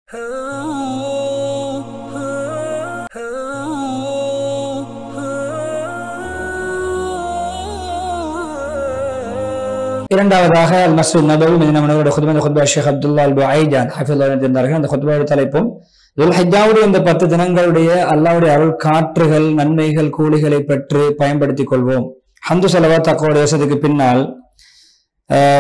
இரண்டாவதாக அல் மஸ்ஜித் நபவி மதீனா முனவ்வரா குத்பா ஷேக் அப்துல்லா அல் புஐஜான் ஹஃபிஸுல்லாஹ் இருந்தார்கள். அந்த குத்பாவுடைய தலைப்பும் துல்ஹிஜ்ஜாவுடைய இந்த 10 தினங்களுடைய அல்லாஹ்வுடைய அருள் காற்றுகள் நன்மைகள் கூலிகளை பெற்று பயன்படுத்திக் கொள்வோம். ஹம்து ஸலவாத் தக்வாவுடைய வசதிக்கு பின்னால்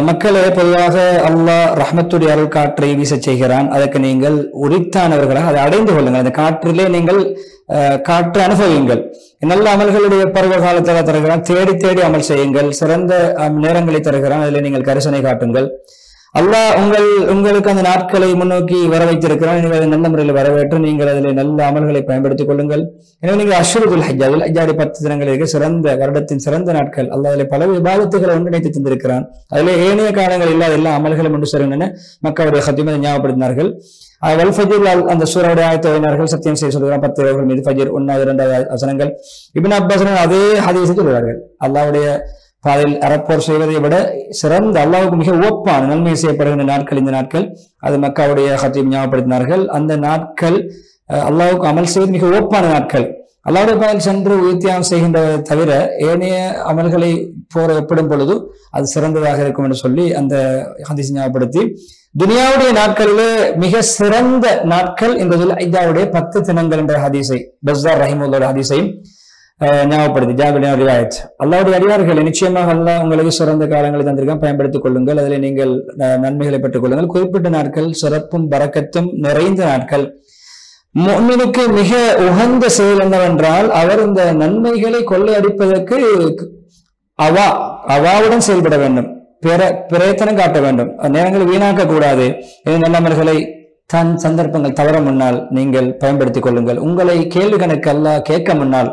மக்களே, பொதுவாக அல்லாஹ் ரஹ்மத்துடைய அருள் காற்றை வீச செய்கிறான். அதற்கு நீங்கள் உரித்தானவர்களாக அதை அடைந்து கொள்ளுங்கள். அந்த காற்றிலே நீங்கள் காற்று அனுபவியுங்கள். நல்ல அமல்களுடைய பருவ காலத்தில் தருகிறான். தேடி தேடி அமல் செய்யுங்கள். சிறந்த நேரங்களை தருகிறான். அதில் நீங்கள் கரிசனை காட்டுங்கள். அல்லாஹ் உங்களுக்கு அந்த நாட்களை முன்னோக்கி வர வைத்திருக்கிறான். நீங்கள் அதை நல்ல முறையில் வரவேற்று நீங்கள் அதில் நல்ல அமல்களை பயன்படுத்திக் கொள்ளுங்கள். எனவே நீங்கள் அஷ்ஹுருல் ஹஜ், ஹஜ்ஜுடைய 10 தினங்களுக்கு சிறந்த வருடத்தின் சிறந்த நாட்கள். அல்லாஹ் அதில் பல இபாதத்துகளை ஒன்றிணைத்து தந்திருக்கிறான். அதில் ஏனைய காலங்கள் இல்லாத எல்லா அமல்களும் ஒன்று சேரும் என மக்களுடைய ஹத்தீமை ஞாபகப்படுத்தினார்கள். வல் ஃபஜ்ர் அந்த சூராவுடைய ஆயத்தை ஓதினார்கள். சத்தியம் செய்ய சொல்கிறான் 10 இரவுகள் மீது ஃபஜ்ர் 1, 2 வசனங்கள். இப்னு அப்பாஸ் அதே ஹதீஸை சொல்கிறார்கள். அல்லாஹ்வுடைய பாதையில் அறப்போர் செய்வதை விட சிறந்த அல்லாஹ்வுக்கு மிக உவப்பான நன்மை செய்யப்படுகின்ற நாட்கள் இந்த நாட்கள். அது மக்காவுடைய ஹத்தீம் ஞாபகப்படுத்தினார்கள். அந்த நாட்கள் அல்லாஹ்வுக்கு அமல் செய்வது மிக உவப்பான நாட்கள். அல்லாஹ்வுடைய பாதையில் சென்று உயிர்த்தியாகம் செய்கின்றதை தவிர ஏனைய அமல்களை போற ஒப்பிடும் பொழுது அது சிறந்ததாக இருக்கும் என்று சொல்லி அந்த ஹதீஸ் ஞாபகப்படுத்தி, துனியாவுடைய நாட்களிலே மிக சிறந்த நாட்கள் இந்த துல்ஹிஜ்ஜாவுடைய 10 தினங்கள் என்ற ஹதீஸை பஸ்ஸார் ரஹிமஹுல்லாஹ் ஹதீஸையும் ஞாபகப்படுத்தி ஜாபிரின் ரிவாயத். அல்லாஹ்வுடைய அடியார்களே, நிச்சயமாக அல்லாஹ் உங்களுக்கு சிறந்த காலங்களை தந்திருக்கான். பயன்படுத்திக் கொள்ளுங்கள். அதில் நீங்கள் நன்மைகளை பெற்றுக் கொள்ளுங்கள். குறிப்பிட்ட நாட்கள் சிறப்பும் பரக்கத்தும் நிறைந்த நாட்கள். முஃமினுக்கு மிக உகந்த செயல் என்னவென்றால், அவர் இந்த நன்மைகளை கொள்ளையடிப்பதற்கு அவாவுடன் செயல்பட வேண்டும், பிரயத்தனம் காட்ட வேண்டும், நேரங்களை வீணாக்க கூடாது. நல்லமல்களை தன் சந்தர்ப்பங்கள் தவற முன்னால் நீங்கள் பயன்படுத்திக் கொள்ளுங்கள். உங்களை கேள்வி கணக்கு அல்லாஹ் கேட்க முன்னால்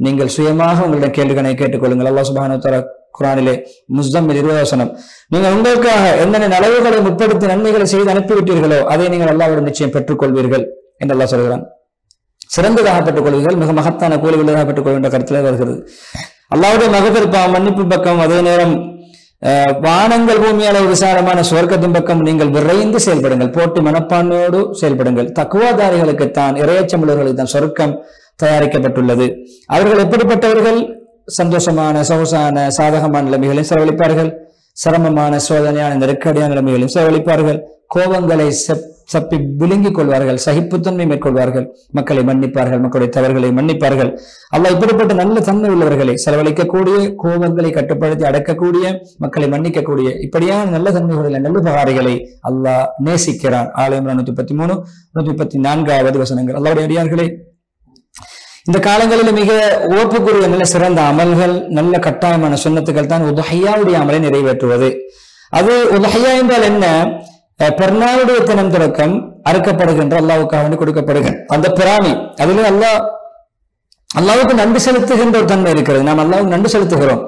நீங்கள் சுயமாக உங்களிடம் கேள்வி கணக்கு கேட்டுக்கொள்ளுங்கள். அல்லாஹ் சுப்ஹானஹு வ தஆலா குர்ஆனிலே முஸ்தம்மில் 20 வசனம், நீங்கள் உங்களுக்காக என்னென்ன நலவுகளை முற்படுத்தி நன்மைகளை செய்து அனுப்பிவிட்டீர்களோ அதை நீங்கள் அல்லாஹ்வுடன் நிச்சயம் பெற்றுக்கொள்வீர்கள் என்று அல்லாஹ் சொல்கிறான். சிறந்ததாக பெற்றுக் கொள்வீர்கள், மிக மகத்தான கூலி உள்ளதாக பெற்றுக் கொள்கின்ற கருத்தில் வருகிறது. அல்லாஹ்வுடைய மகஃபிரத் மன்னிப்பு பக்கம், அதே நேரம் வானங்கள் பூமி அளவு விசாலமான சுவர்க்கத்தின் பக்கம் நீங்கள் விரைந்து செயல்படுங்கள். போட்டி மனப்பான்மையோடு செயல்படுங்கள். தக்குவாதாரிகளுக்கு தான், இறையச்சமுள்ளவர்களுக்கு தான் சொர்க்கம் தயாரிக்கப்பட்டுள்ளது. அவர்கள் எப்படிப்பட்டவர்கள்? சந்தோஷமான சொகுசான சாதகமான நிலைமைகளையும் செலவழிப்பார்கள். சிரமமான சோதனையான நெருக்கடியான நிலைமைகளையும் செலவழிப்பார்கள். கோபங்களை சப்பி விழுங்கிக் கொள்வார்கள். சகிப்புத்தன்மை மேற்கொள்வார்கள். மக்களை மன்னிப்பார்கள். மக்களுடைய தவறுகளை மன்னிப்பார்கள். அல்லாஹ் இப்படிப்பட்ட நல்ல தன்மை உள்ளவர்களை செலவழிக்கக்கூடிய, கோபங்களை கட்டுப்படுத்தி அடக்கக்கூடிய, மக்களை மன்னிக்கக்கூடிய இப்படியான நல்ல தன்மைகளில் நல்லுபகாரிகளை அல்லாஹ் நேசிக்கிறான். ஆல இம்ரான் 113, 134 வசனங்கள். அல்லாஹ்வுடைய அடியார்களே, இந்த காலங்களில் மிக ஓப்புக்குரிய நல்ல சிறந்த அமல்கள், நல்ல கட்டாயமான சுன்னத்துக்கள் தான் உதுஹியாவுடைய அமலை நிறைவேற்றுவது. அது உதுஹியா என்றால் என்ன? பெருநாளுடைய தினம் தொடக்கம் அறுக்கப்படுகின்ற அல்லாஹ்வுக்காக வேண்டி கொடுக்கப்படுகின்ற அந்த பிராணி, அதிலே அல்லாஹ்வுக்கு நன்றி செலுத்துகின்ற ஒரு தன்மை இருக்கிறது. நாம் அல்லாஹ்வுக்கு நன்றி செலுத்துகிறோம்.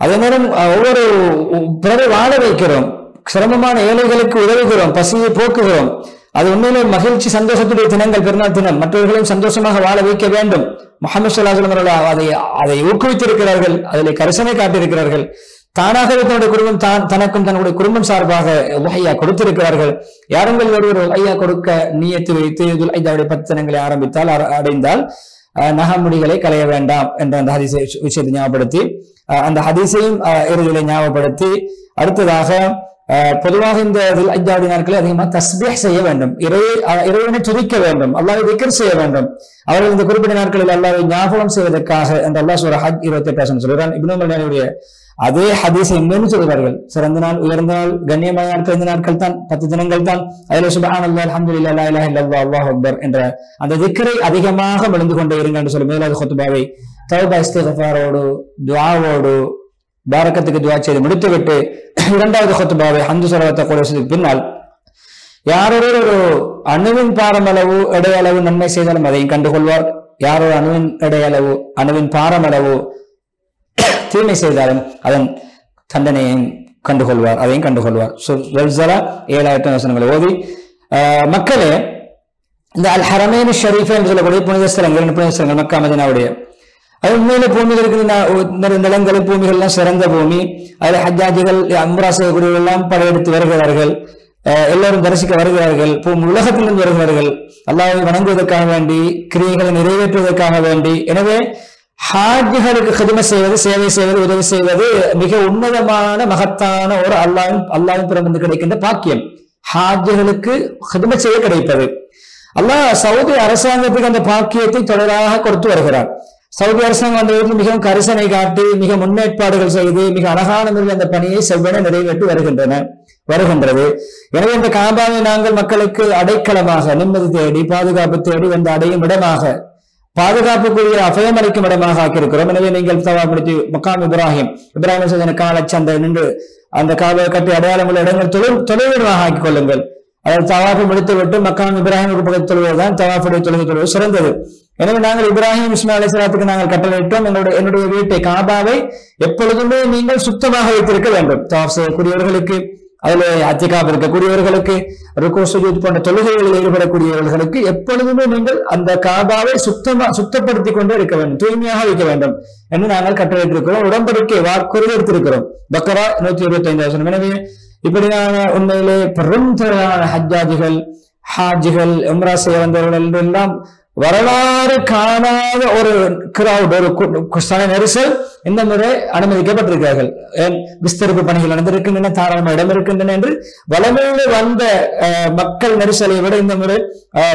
அதே நேரம் ஒவ்வொரு பிறரை வாழ வைக்கிறோம். சிரமமான ஏழைகளுக்கு உதவுகிறோம். பசியை போக்குகிறோம். அது உண்மையிலே மகிழ்ச்சி சந்தோஷத்துடைய தினங்கள், பெருநாள் தினம். மற்றவர்களையும் சந்தோஷமாக வாழ வைக்க வேண்டும். முஹம்மது ஸல்லல்லாஹு அலைஹி வஸல்லம் அதை ஊக்குவித்திருக்கிறார்கள். அதில் கரிசனை காட்டியிருக்கிறார்கள். தானாகவே தன்னுடைய குடும்பம் தனக்கும் தன்னுடைய குடும்பம் சார்பாக உஹையா கொடுத்திருக்கிறார்கள். யாருங்கள் ஒருவர் உஹையா கொடுக்க நியத்து வைத்து துல்ஹிஜ்ஜாவுடைய 10 தினங்களை ஆரம்பித்தால் அடைந்தால் நகமுடிகளை களைய வேண்டாம் என்ற அந்த ஹதீஸை விஷயத்தை ஞாபகப்படுத்தி, அந்த ஹதீஸையும் இறுதியிலே ஞாபகப்படுத்தி, அடுத்ததாக பொதுவாக இந்த துல்ஹிஜ்ஜாவுடைய நாட்களில் அதிகமாக தஸ்பீஹ் செய்ய வேண்டும். இறைவனை துதிக்க வேண்டும். அல்லாஹ்வை திக்ர் செய்ய வேண்டும். அவர்கள் இந்த குறிப்பிட்ட நாட்களில் அல்லாஹ்வை ஞாபகம் செய்வதற்காக என்று அல்லாஹ் சூரா ஹஜ் 28 சொல்கிறான். இப்னு உமர் அதே ஹதீஸை இன்னும் சொல்கிறார்கள். சிறந்த நாள், உயர்ந்த நாள், கண்ணியமான நாட்கள் இந்த நாட்கள் தான், 10 தினங்கள் தான். அதில் சுப்ஹானல்லாஹ், அல்ஹம்துலில்லாஹ், லா இலாஹா இல்லல்லாஹ், அல்லாஹு அக்பர் என்ற அந்த திக்ரை அதிகமாக விழுந்து கொண்டே இருங்க என்று சொல்லி மேலாவது குத்பாவை தௌபா இஸ்திக்ஃபாரோடு துஆவோடு பாரக்கத்துக்கு துஆ செய்து முடித்துவிட்டு இரண்டாவது குத்பாவை ஹம்து ஸலவாத் தக்வாவுக்கு பின்னால் யாரொரு ஒரு அணுவின் பாரமளவு எடையளவு நன்மை செய்தாலும் அதையும் கண்டுகொள்வார். யாரோ அணுவின் எடையளவு அணுவின் பாரமளவு தீமை செய்தாலும் அதன் தண்டனையையும் கண்டுகொள்வார், அதையும் கண்டுகொள்வார். 7 வசனங்களை ஓதி, மக்களே, இந்த அல் ஹரமைன் ஷரீஃபை என்று சொல்லக்கூடிய புனித ஸ்தலங்கள் மக்கா மதீனாவுடைய, அது உண்மையில பூமியில் இருக்கிற நிலங்கள் பூமிகள் எல்லாம் சிறந்த பூமி. அதில் ஹஜ்ஜாஜிகள் உம்ரா செய்யக்கூடியவர்கள் எல்லாம் படையெடுத்து வருகிறார்கள். எல்லோரும் தரிசிக்க வருகிறார்கள். உலகத்திலிருந்து வருகிறார்கள் அல்லாஹ்வை வணங்குவதற்காக வேண்டி, கிரியைகளை நிறைவேற்றுவதற்காக வேண்டி. எனவே ஹாஜிகளுக்கு ஹிதுமை செய்வது, சேவை செய்வது, உதவி செய்வது மிக உன்னதமான மகத்தான ஒரு அல்லாஹ்வின் புறமிருந்து கிடைக்கின்ற பாக்கியம். ஹாஜிகளுக்கு ஹிதுமை செய்ய கிடைப்பது. அல்லாஹ் சவுதி அரசாங்கத்துக்கு அந்த பாக்கியத்தை தொடராக கொடுத்து வருகிறார். சவுதி அரசாங்கம் அந்த மிகவும் கரிசனை காட்டி, மிக முன்னேற்பாடுகள் செய்து, மிக அழகான முறையில் அந்த பணியை செவ்வென நிறைவேற்றி வருகின்றது. எனவே இந்த காபாவை நாங்கள் மக்களுக்கு அடைக்கலமாக, நிம்மதி தேடி, பாதுகாப்பு தேடி வந்து அடையும் இடமாக, பாதுகாப்புக்குரிய அபயம் அளிக்கும் இடமாக ஆக்கியிருக்கிறோம். எனவே நீங்கள் தவாப்படுத்தி மக்காம் இப்ராஹிம் காலச்சந்தை நின்று அந்த காபாவை கட்டி அடையாளம் உள்ள இடங்கள் தொலைவிடமாக ஆக்கிக் கொள்ளுங்கள். அதாவது தவாஃபை முடித்து விட்டு மக்காம் இப்ராஹிம் பக்கத்து தொழுவதுதான் தவாஃபுடைய தொழுகை சிறந்தது. எனவே நாங்கள் இப்ராஹிம் இஸ்மாயில் அலைஹிஸ்ஸலாத்துக்கு நாங்கள் கட்டளையிட்டோம், என்னுடைய வீட்டை காபாவை எப்பொழுதுமே நீங்கள் சுத்தமாக வைத்திருக்க வேண்டும். தவாஃப் செய்யக்கூடியவர்களுக்கு, அதில் அத்திகாப் இருக்கக்கூடியவர்களுக்கு, ருக்கு சுஜூத் போன்ற தொழுகைகளில் ஈடுபடக்கூடியவர்களுக்கு எப்பொழுதுமே நீங்கள் அந்த காபாவை சுத்தப்படுத்தி கொண்டே இருக்க வேண்டும், தூய்மையாக வைக்க வேண்டும் என்று நாங்கள் கட்டளையிட்டிருக்கிறோம். உடன்படிக்கை வாக்குறுதி எடுத்திருக்கிறோம். பக்கரா 125. எனவே இப்படியான உண்மையிலே பெருந்தொகையான ஹாஜிகள் உம்ரா செய்ய வந்தவர்கள் எல்லாம் வரலாறு காணாத ஒரு கிரவுட், ஒரு நெரிசல் இந்த முறை அனுமதிக்கப்பட்டிருக்கிறார்கள். விஸ்தரிப்பு பணிகள் நடந்திருக்கின்றன, தாராளமாக இடம் இருக்கின்றன என்று வளமையோடு வந்த மக்கள் நெரிசலை விட இந்த முறை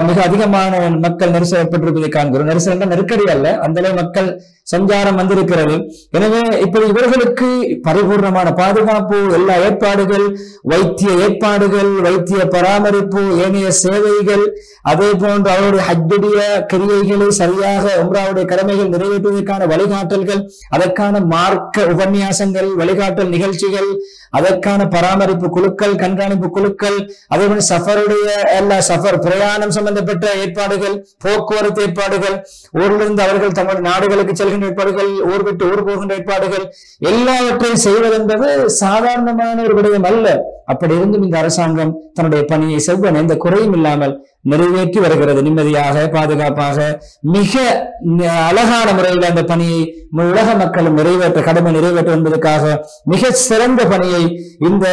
மிக அதிகமான மக்கள் நெரிசல் ஏற்பட்டிருப்பதை காண்கிறோம். நெரிசல் நெருக்கடி அல்ல, அந்த மக்கள் சஞ்சாரம் வந்திருக்கிறது. எனவே இப்படி இவர்களுக்கு பரிபூர்ணமான பாதுகாப்பு, எல்லா ஏற்பாடுகள், வைத்திய ஏற்பாடுகள், வைத்திய பராமரிப்பு, ஏனைய சேவைகள், அதே போன்று அவருடைய ஹஜ்ஜுடைய கிரியைகளை சரியாக உம்ராவுடைய கடமைகள் நிறைவேற்றுவதற்கான வழிகாட்டல்கள், அதற்கான மார்க்க உபன்யாசங்கள், வழிகாட்டல் நிகழ்ச்சிகள், அதற்கான பராமரிப்பு குழுக்கள், கண்காணிப்பு குழுக்கள், அதே போல சஃபர் பிரயாணம் சம்பந்தப்பட்ட ஏற்பாடுகள், போக்குவரத்து ஏற்பாடுகள், ஊரிலிருந்து அவர்கள் தங்களுடைய நாடுகளுக்கு செல்கின்ற ஏற்பாடுகள், ஊர் விட்டு ஊர் போகின்ற ஏற்பாடுகள், எல்லாவற்றையும் செய்வதென்பது சாதாரணமான ஒரு விடயம் அல்ல. அப்படி இருந்தும் இந்த அரசாங்கம் தன்னுடைய பணியை செவ்வன எந்த குறையும் இல்லாமல் நிறைவேற்றி வருகிறது. நிம்மதியாக, பாதுகாப்பாக, மிக அழகான முறையில் அந்த பணியை உலக மக்களும் கடமை நிறைவேற்ற என்பதற்காக மிக சிறந்த பணியை இந்த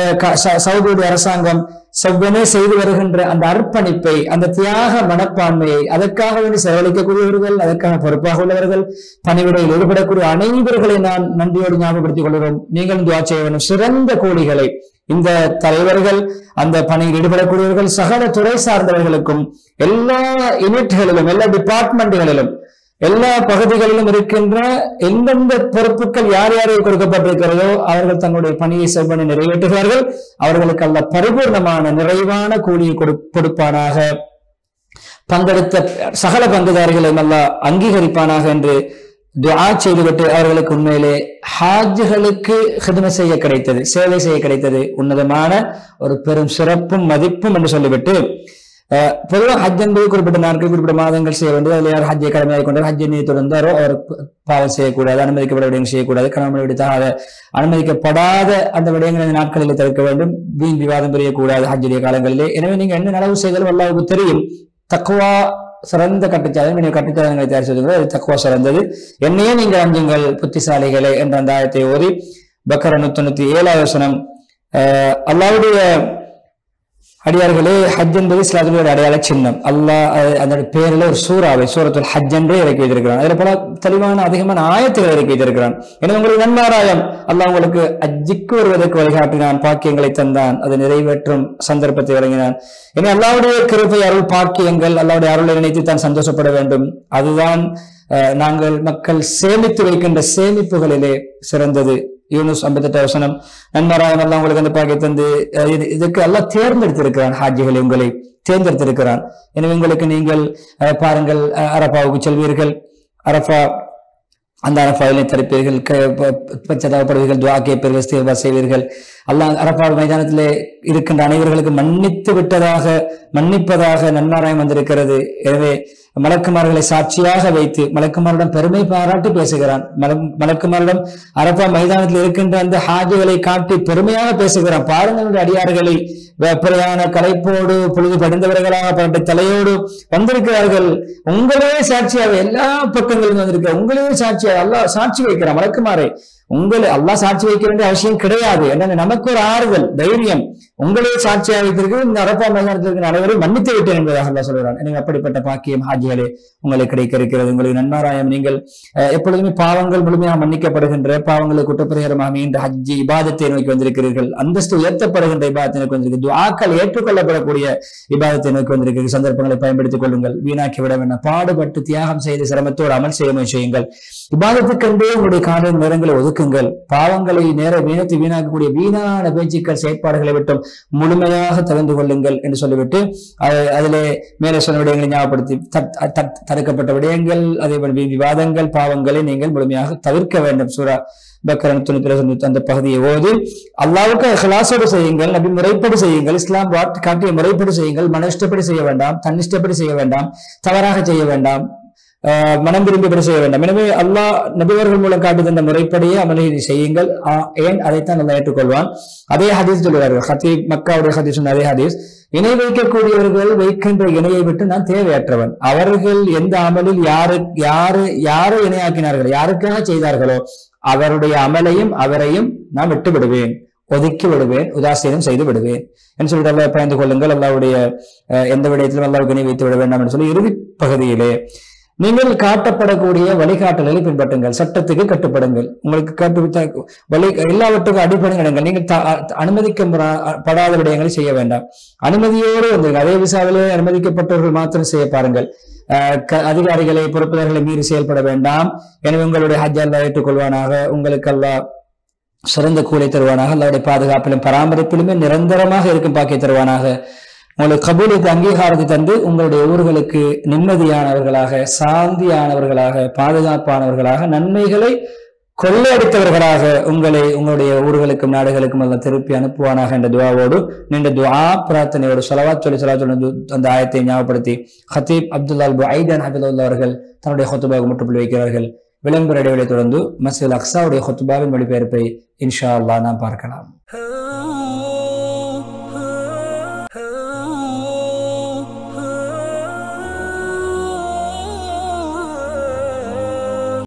சவுதி அரசாங்கம் செவ்வனே செய்து வருகின்ற அந்த அர்ப்பணிப்பை, அந்த தியாக மனப்பான்மையை, அதற்காக வேண்டி செலவழிக்கக்கூடியவர்கள், அதற்கான பொறுப்பாக உள்ளவர்கள், பணிவிடையில் ஈடுபடக்கூடிய அனைவர்களை நான் நன்றியோடு ஞாபகப்படுத்திக் கொள்கிறோம். நீங்களும் துஆ செய்ய வேண்டும். சிறந்த கூலிகளை இந்த தலைவர்கள், அந்த பணியில் ஈடுபடக்கூடியவர்கள், சகல துறை சார்ந்தவர்களுக்கும், எல்லா யூனிட்களிலும், எல்லா டிபார்ட்மெண்ட்களிலும், எல்லா பகுதிகளிலும் இருக்கின்ற எந்தெந்த பொறுப்புகள் யார் யாரை கொடுக்கப்பட்டிருக்கிறதோ அவர்கள் தங்களுடைய பணியை செவ்வனை நிறைவேற்றுகிறார்கள். அவர்களுக்கு அல்லாஹ் பரிபூர்ணமான நிறைவான கூலியை கொடுப்பானாக, பங்கெடுத்த சகல பங்குதாரிகளையும் அல்லாஹ் அங்கீகரிப்பானாக என்று துஆ செய்துவிட்டு அவர்களுக்கு உண்மையிலே ஹாஜ்களுக்கு ஹிதுமை செய்ய கிடைத்தது, சேவை செய்ய கிடைத்தது உன்னதமான ஒரு பெரும் சிறப்பும் மதிப்பும் என்று சொல்லிவிட்டு, பொதுவாக ஹஜ் என்பது குறிப்பிட்ட நாட்கள், குறிப்பிட்ட மாதங்கள் செய்ய வேண்டியது. அதில் யார் ஹஜ்ஜை கடமையாக கொண்டார், ஹஜ்ஜை நீ தொடர்ந்தாரோ அவர் பாவம் செய்யக்கூடாது, அனுமதிக்கப்பட விடயங்கள் செய்யக்கூடாது, கணவன் விடுத்தாக அனுமதிக்கப்படாத அந்த விடயங்களை நாட்களில் தவிர்க்க வேண்டும், வீண் விவாதம் புரியக்கூடாது ஹஜ்ஜுடைய காலங்களிலே. எனவே நீங்க என்ன நலவு செய்தாலும் அல்லாஹ்வுக்கு தெரியும். தக்வா சிறந்த கட்டுச்சாதனை கட்டுச்சாதனங்களை தயார் செய்து அது தக்வா சிறந்தது. என்னையே நீங்கள் அஞ்சுங்கள் புத்திசாலிகளே என்ற அந்த ஆயத்தை ஓதி பக்கரா 197 வசனம். அல்லாஹ்வுடைய அடியார்களே, ஹஜ் என்பது இஸ்லாத்திலே ஒரு அடையாள சின்னம். அல்லாஹ் அந்த பேரில் ஒரு சூரத்துல் ஹஜ் என்றே இறக்கி வைத்திருக்கிறான். அதில் பல தெளிவான அதிகமான ஆயத்துகளை இறக்கி வைத்திருக்கிறான். எனவே உங்களுக்கு நன்மாராயம் அல்லாஹ் உங்களுக்கு ஹஜ்ஜுக்கு வருவதற்கு வழிகாட்டினான், பாக்கியங்களை தந்தான், அதை நிறைவேற்றும் சந்தர்ப்பத்தை வழங்கினான். எனவே அல்லாஹ்வுடைய கிருபை, அருள், பாக்கியங்கள், அல்லாஹ்வுடைய அருளை நினைத்து தான் சந்தோஷப்பட வேண்டும். அதுதான் நாங்கள் மக்கள் சேமித்து வைக்கின்ற சேமிப்புகளிலே சிறந்தது. யூனுஸ் 58 வசனம். நன்மாராயம் அல்லாஹ் உங்களுக்கு அந்த பாக்கியை தந்து இதுக்கு அல்லாஹ் தேர்ந்தெடுத்திருக்கிறான். ஹாஜிகளை உங்களை தேர்ந்தெடுத்திருக்கிறான். எனவே உங்களுக்கு நீங்கள் பாருங்கள், அரபாவுக்கு செல்வீர்கள், அந்த அரபாவிலே தடுப்பீர்கள், பச்சதாவப்படுவீர்கள், துஆ கேட்பீர்கள், இஸ்திக்பார் செய்வீர்கள். அல்லாஹ் அரபா மைதானத்திலே இருக்கின்ற அனைவர்களுக்கு மன்னிப்பதாக நன்மாராயம் வந்திருக்கிறது. எனவே மலக்குமார்களை சாட்சியாக வைத்து மலக்குமாரிடம் பெருமை பாராட்டி பேசுகிறான். மலக்குமாரிடம் அரபா மைதானத்தில் இருக்கின்ற அந்த ஹாஜிகளை காட்டி பெருமையாக பேசுகிறான். பாருங்கள், அடியார்களை பிரயாண களைப்போடு பொழுது படிந்தவர்களாக பட்ட தலையோடு வந்திருக்கிறார்கள். உங்களே சாட்சியாக எல்லா பக்கங்களிலும் வந்திருக்க, உங்களே சாட்சியாக அல்லாஹ் சாட்சி வைக்கிறான். மலக்குமாரை உங்களை அல்லாஹ் சாட்சி வைக்க வேண்டிய அவசியம் கிடையாது. என்ன நமக்கு ஒரு ஆறுதல், தைரியம். உங்களே சாட்சியாக வைத்திருக்கு, இந்த அரபா மைதானத்திற்கு அனைவரும் மன்னித்து விட்டேன் என்பதாக அல்லாஹ் சொல்கிறான். எனவே அப்படிப்பட்ட பாக்கியம் ஹாஜிகளே உங்களுக்கு கிடைக்க இருக்கிறது. உங்களுக்கு நன்மாராயம். நீங்கள் எப்பொழுதுமே பாவங்கள் முழுமையாக மன்னிக்கப்படுகின்ற, பாவங்களை குற்றப்பரிகாரமாக மீண்ட ஹஜ்ஜி இபாதத்தை நோக்கி வந்திருக்கிறீர்கள். அந்தஸ்து உயர்த்தப்படுகின்ற இபாதத்தை நோக்கி வந்திருக்கு. துஆக்கள் ஏற்றுக்கொள்ளப்படக்கூடிய இபாதத்தை நோக்கி வந்திருக்கிற சந்தர்ப்பங்களை பயன்படுத்திக் கொள்ளுங்கள். வீணாக்கி விட வேண்டாம். பாடுபட்டு தியாகம் செய்து சிரமத்தோடு அமல் செய்ய முயற்சி செய்யுங்கள். இபாதத்துக்கென்றே உங்களுடைய கால நேரங்களை ஒதுக்குங்கள். பாவங்களை வீணத்தை வீணாக்கக்கூடிய வீணான பேச்சுக்கள் செயற்பாடுகளை விட்டும் முழுமையாக தவிர்த்து கொள்ளுங்கள் என்று சொல்லிவிட்டு அதிலே மேலே சொன்ன விடயங்களை ஞாபகப்படுத்தி தடுக்கப்பட்ட விடயங்கள், அதே விவாதங்கள், பாவங்களை நீங்கள் முழுமையாக தவிர்க்க வேண்டும். சூரா பக்கரா 93 அந்த பகுதியை ஓது அல்லாஹ்வுக்கு இஹ்லாஸோடு செய்யுங்கள். நபி முறைப்படி செய்யுங்கள். இஸ்லாம் காட்டிய முறைப்படி செய்யுங்கள். மன இஷ்டப்படி செய்ய வேண்டாம், தன் இஷ்டப்படி செய்ய வேண்டாம், தவறாக செய்ய வேண்டாம், மனம் விரும்பிபடி செய்ய வேண்டாம். எனவே அல்லாஹ் நபிவர்கள் மூலம் காட்டி தந்த முறைப்படியே அமலை செய்யுங்கள். ஏன் அதைத்தான் அல்லாஹ் ஏற்றுக்கொள்வான். அதே ஹதீஸ் சொல்கிறார்கள். ஹதீப் மக்காவுடைய ஹதீஸ், அதே ஹதீஸ், இணை வைக்கக்கூடியவர்கள் வைக்கின்ற இணையை விட்டு நான் தேவையற்றவன். அவர்கள் எந்த அமலில் யாரு இணையாக்கினார்கள், யாருக்காக செய்தார்களோ அவருடைய அமலையும் அவரையும் நான் விட்டு விடுவேன், ஒதுக்கி விடுவேன், உதாசீனம் செய்து விடுவேன் என்று சொல்லிட்டு அல்லாஹ் பயந்து கொள்ளுங்கள். அல்லாஹ்வுடைய எந்த விடயத்திலும் அல்லாஹ்வுக்கு இணை வைத்து விட வேண்டாம் என்று சொல்லி இறுதி பகுதியிலே நீங்கள் காட்டப்படக்கூடிய வழிகாட்டல்களை பின்பற்றுங்கள், சட்டத்துக்கு கட்டுப்படுங்கள். உங்களுக்கு எல்லாவற்றுக்கும் அடிப்படைகள். நீங்கள் அனுமதிக்கப்படாத விடயங்களை செய்ய வேண்டாம். அனுமதியோடு வந்து அதே விசாவிலே அனுமதிக்கப்பட்டவர்கள் மாத்திரம் செய்ய பாருங்கள். அதிகாரிகளை பொறுப்புதாரர்களை மீறி செயல்பட வேண்டாம். எனவே உங்களுடைய ஹஜ் அல்லாஹ் ஏற்றுக்கொள்வானாக. உங்களுக்கு அல்லாஹ் சிறந்த கூலை தருவானாக. அல்லாஹ்வுடைய பாதுகாப்பிலும் பராமரிப்பிலுமே நிரந்தரமாக இருக்கும் பாக்கிய தருவானாக. உங்களுக்கு கபூலுக்கு அங்கீகாரத்தை தந்து உங்களுடைய ஊர்களுக்கு நிம்மதியானவர்களாக, சாந்தியானவர்களாக, பாதுகாப்பானவர்களாக, நன்மைகளை கொள்ளையடித்தவர்களாக உங்களுடைய ஊர்களுக்கும் நாடுகளுக்கும் எல்லாம் திருப்பி அனுப்புவானாக என்ற துஆவோடு நீண்ட துஆ பிரார்த்தனையோடு ஸலவாத் சொல்லி அந்த ஆயத்தை ஞாபகப்படுத்தி ஹதீப் அப்துல்லா புஐதான் ஹபிதுல்லாஹ் அவர்கள் தன்னுடைய ஹுத்பாவுக்கு முற்றுப்புள்ளி வைக்கிறார்கள். விளம்பர இடைவெளியை தொடர்ந்து மஸ்ஜிதுல் அக்ஸாவுடைய ஹுத்பாவின் மொழிபெயர்ப்பை இன்ஷா அல்லாஹ் நாம் பார்க்கலாம்.